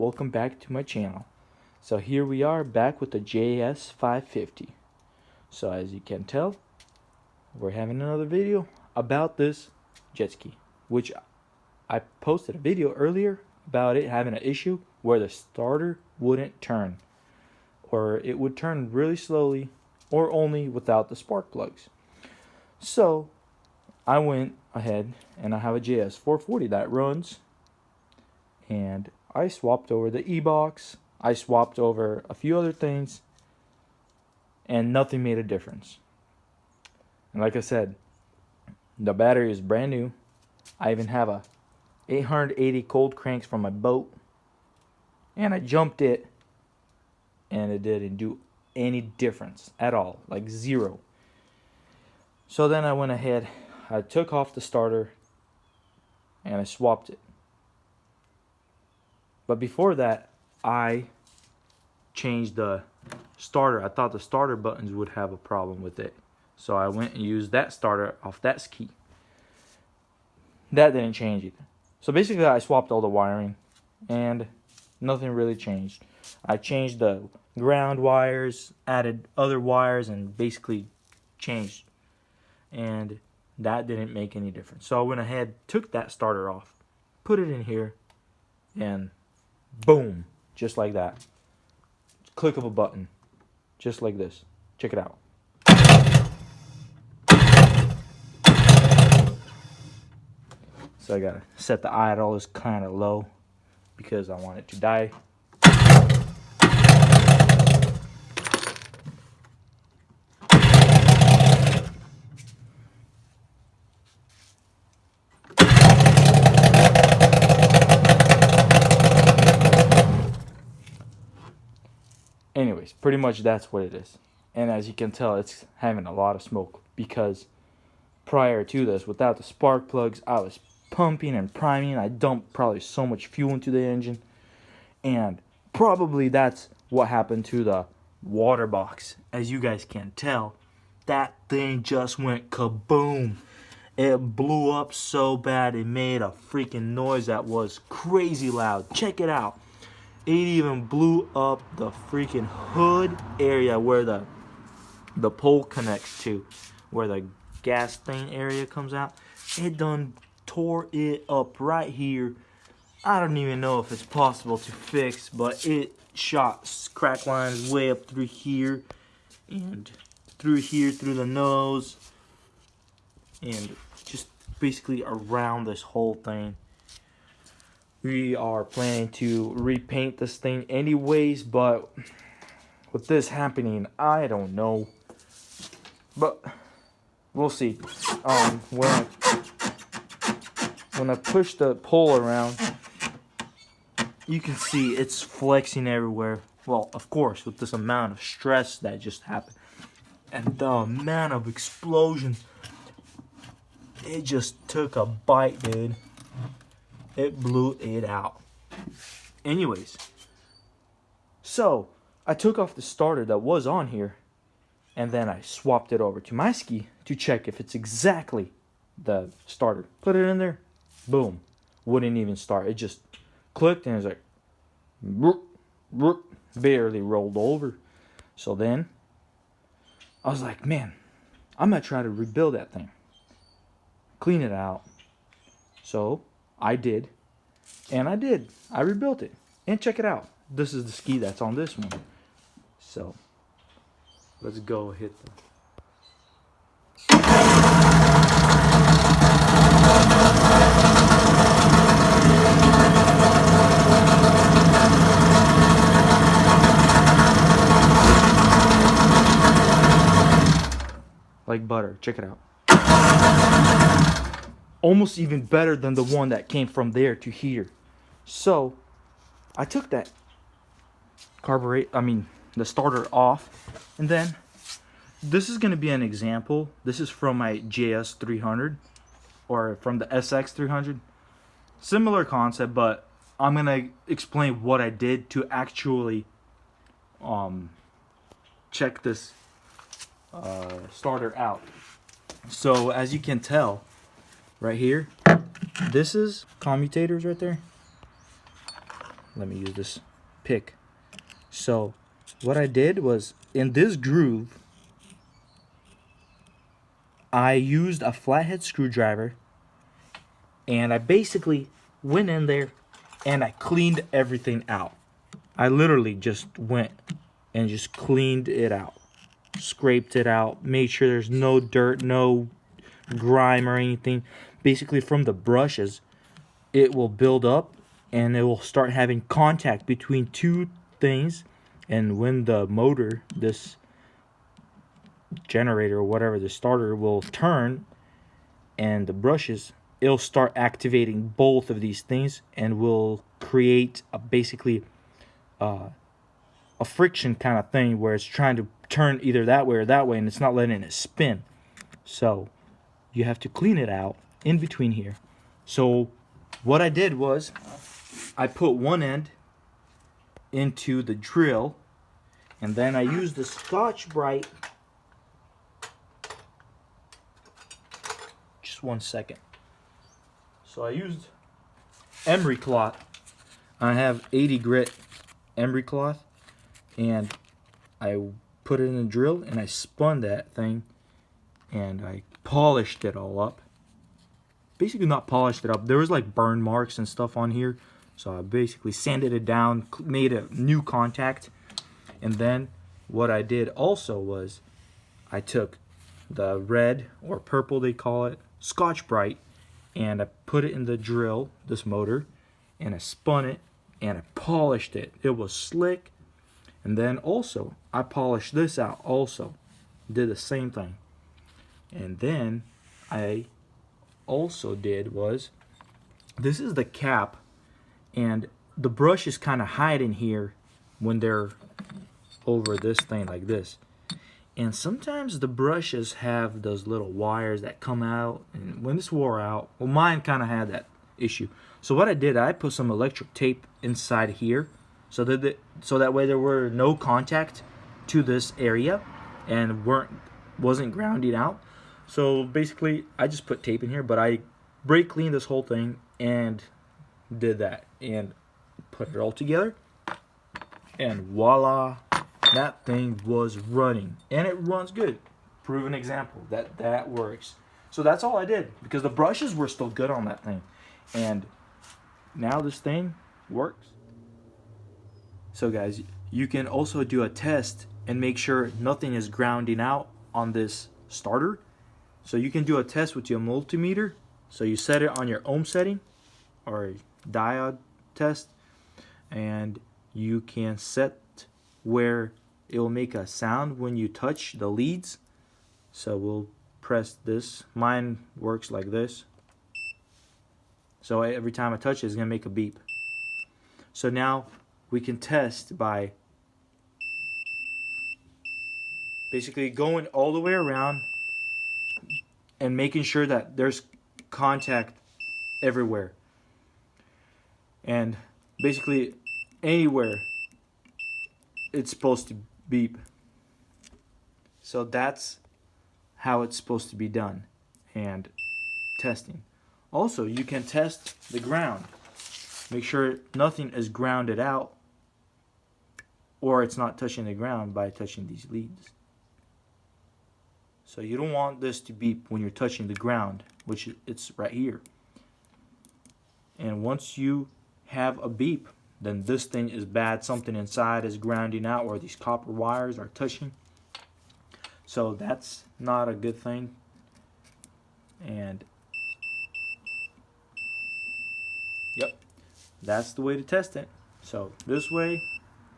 welcome back to my channel. So here we are back with the Js550. So as you can tell, we're having another video about this jet ski, which I posted a video earlier about it having an issue where the starter wouldn't turn, or it would turn really slowly, or only without the spark plugs. So I went ahead and I have a Js440 that runs, and I swapped over the e-box, I swapped over a few other things, and nothing made a difference. And like I said, the battery is brand new. I even have a 880 cold cranks from my boat, and I jumped it, and it didn't do any difference at all, like zero. So then I went ahead, I took off the starter, and I swapped it. But before that, I changed the starter. I thought the starter buttons would have a problem with it, so I went and used that starter off that ski. That didn't change either. So basically I swapped all the wiring and nothing really changed. I changed the ground wires, added other wires, and basically changed, and that didn't make any difference. So I went ahead, took that starter off, put it in here, and boom, just like that. Click of a button, just like this. Check it out. So I gotta set the idle is kind of low because I want it to die. Anyways, pretty much that's what it is. And as you can tell, it's having a lot of smoke because prior to this, without the spark plugs, I was pumping and priming. I dumped probably so much fuel into the engine, and probably that's what happened to the water box. As you guys can tell, that thing just went kaboom. It blew up so bad it made a freaking noise that was crazy loud. Check it out. It even blew up the freaking hood area where the pole connects to, where the gas thing area comes out. It done tore it up right here. I don't even know if it's possible to fix, but it shot crack lines way up through here, and through here, through the nose, and just basically around this whole thing. We are planning to repaint this thing anyways, but with this happening, I don't know. But we'll see. When I push the pole around, you can see it's flexing everywhere. Well, of course, with this amount of stress that just happened, and the amount of explosions, it just took a bite, dude. It blew it out. Anyways, so I took off the starter that was on here, and then I swapped it over to my ski to check if it's exactly the starter. Put it in there, boom, wouldn't even start. It just clicked and it was like brook, brook, barely rolled over. So then I was like, man, I'm gonna try to rebuild that thing, clean it out. So I did, and I did. I rebuilt it, and check it out. This is the ski that's on this one. So let's go hit the like butter. Check it out. Almost even better than the one that came from there to here. So I took that the starter off, and then this is going to be an example. This is from my JS300, or from the SX300. Similar concept, but I'm going to explain what I did to actually check this starter out. So as you can tell right here, this is commutators right there. let me use this pick. So what I did was, in this groove, I used a flathead screwdriver, and I basically went in there and I cleaned everything out. I literally just went and just cleaned it out, scraped it out, made sure there's no dirt, no grime or anything. Basically, from the brushes, it will build up and it will start having contact between two things. And when the motor, this generator or whatever, the starter, will turn, and the brushes, it'll start activating both of these things and will create basically a friction kind of thing where it's trying to turn either that way or that way, and it's not letting it spin. So you have to clean it out in between here. So what I did was I put one end into the drill, and then I used the Scotch-Brite. Just 1 second. So I used emery cloth. I have 80 grit emery cloth, and I put it in the drill and I spun that thing and I polished it all up. Basically not polished it up. There was like burn marks and stuff on here. So I basically sanded it down, made a new contact. And then what I did also was I took the red or purple, they call it, Scotch-Brite, and I put it in the drill, this motor, and I spun it and I polished it. It was slick. And then also I polished this out also. Did the same thing. And then I also did was, this is the cap, and the brushes kind of hide in here when they're over this thing like this. And sometimes the brushes have those little wires that come out, and when this wore out, well, mine kind of had that issue. So what I did, I put some electric tape inside here so that way there were no contact to this area and wasn't grounding out. So basically I just put tape in here, but I brake cleaned this whole thing and did that and put it all together, and voila, that thing was running, and it runs good. Proven example that works. So that's all I did, because the brushes were still good on that thing, and now this thing works. So guys, you can also do a test and make sure nothing is grounding out on this starter. So you can do a test with your multimeter. So you set it on your ohm setting or diode test, and you can set where it will make a sound when you touch the leads. So we'll press this. Mine works like this. So every time I touch it, it's going to make a beep. So now we can test by basically going all the way around and making sure that there's contact everywhere. And basically anywhere it's supposed to beep. So that's how it's supposed to be done, and testing. Also, you can test the ground. Make sure nothing is grounded out or it's not touching the ground by touching these leads. So you don't want this to beep when you're touching the ground, which it's right here. And once you have a beep, then this thing is bad. Something inside is grounding out, or these copper wires are touching. So that's not a good thing. And yep, that's the way to test it. So this way,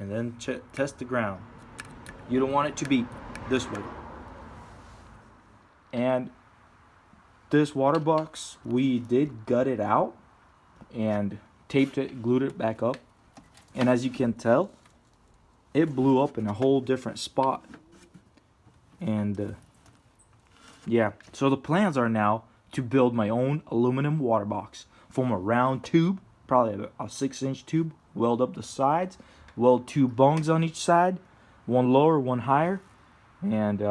and then test the ground. You don't want it to beep this way. And this water box, we did gut it out and taped it, glued it back up, and as you can tell, it blew up in a whole different spot. And yeah, so the plans are now to build my own aluminum water box from a round tube, probably a 6-inch tube, weld up the sides, weld 2 bungs on each side, one lower, one higher, and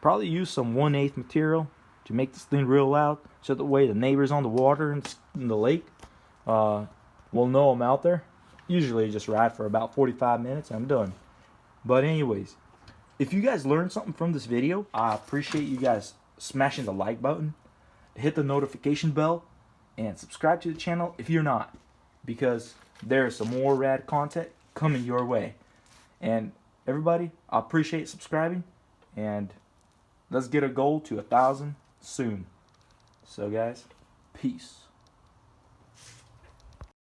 probably use some 1/8 material to make this thing real loud, so that way the neighbors on the water in the lake will know I'm out there. usually just ride for about 45 minutes and I'm done. But anyways, if you guys learned something from this video, I appreciate you guys smashing the like button, hit the notification bell, and subscribe to the channel if you're not, because there's some more rad content coming your way. And everybody, I appreciate subscribing, and let's get a goal to 1,000 soon. So guys, peace.